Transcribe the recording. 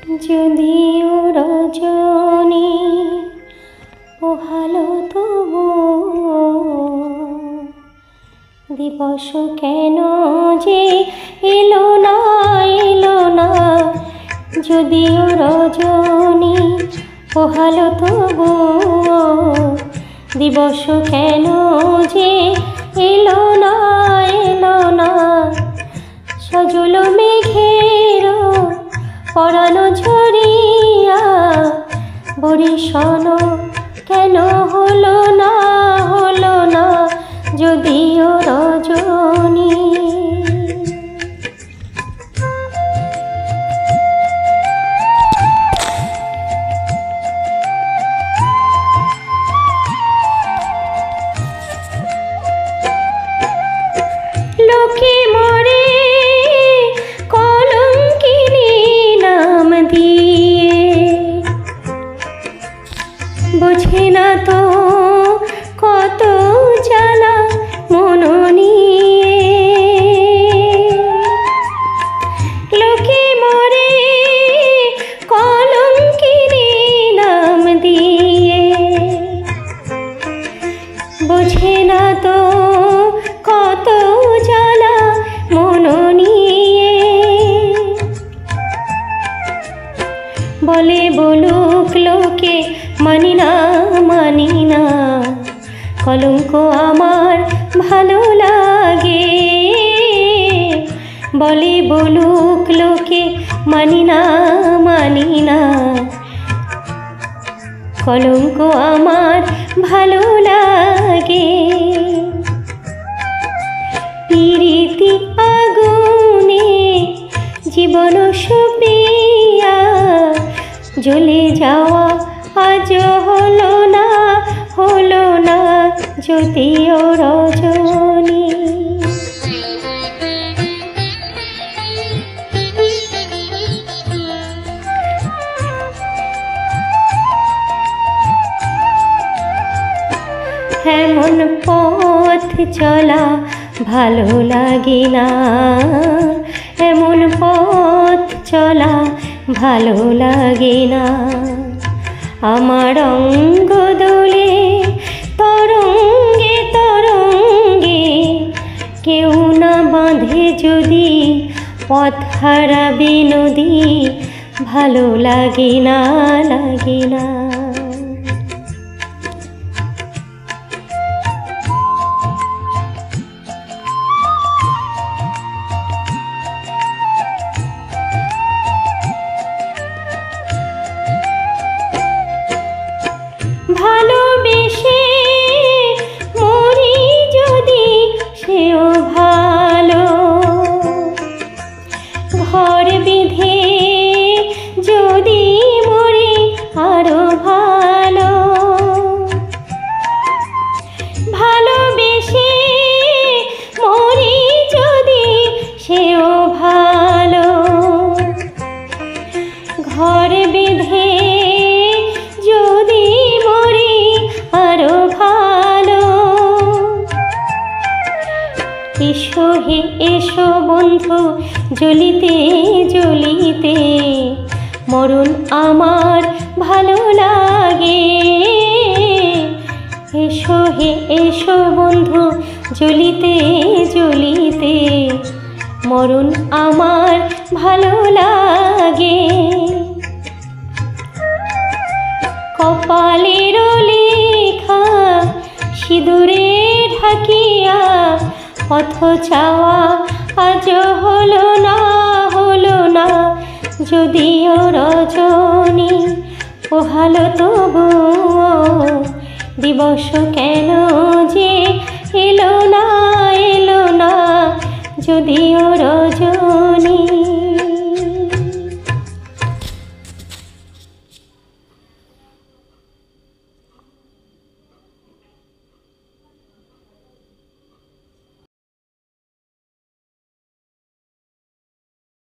যদিও রজনী পোহালো তবু দিবস কেন যে এলো না এলো না। যদিও রজনী পোহালো তবু দিবস কেন যে এলো না এলো না। সজল মেঘের পরানো ঝরিয়া বরিশন কেন হলো না হলো না। যদিও রজনী লোকে মরে কলঙ্কিনী নাম দিয়ে, বোঝে না তো কত জ্বালা মন নিয়ে। লোকে মরে কলঙ্কিনী নাম দিয়ে, বোঝে না তো কত জ্বালা মন নিয়ে। বলে বলুক লোকে মানি না মানি না, কলঙ্ক আমার ভালো লাগে। বলে বলুক লোকে মানি না মানি না, কলঙ্ক আমার ভালো লাগে। পিরিতি আগুনে জীবন সুপিয়া জ্বলে যাওয়া আজ হলো না হলো না। যদিও রজনী এমন পথ চলা ভালো লাগে না, এমন পথ চলা ভালো লাগে না। আমার অঙ্গ দোলে তরঙ্গে তরঙ্গে, কেউ না বাঁধে যদি পথ হারাবে নদী। ভালো লাগে না লাগে না। ভালোবেসে মরি যদি সেও ভালো, ঘর বেঁধে যদি মরি আরো ভালো। ভালোবেসে মরি যদি সেও ভালো, ঘর বেঁধে যদি মরি আরো ভালো। এসো হে এসো বন্ধু জ্বলিতে জ্বলিতে, মরণ আমার ভালো লাগে। এসো হে এসো বন্ধু জ্বলিতে জ্বলিতে, মরণ আমার ভালো লাগে। কপালের লেখা সিঁদুরে ঢাকিয়া পথ চাওয়া আজ হলো না হলো না। যদিও রজনী পোহালো তবু দিবস কেন যে এলো না এলো না। যদিও রজনী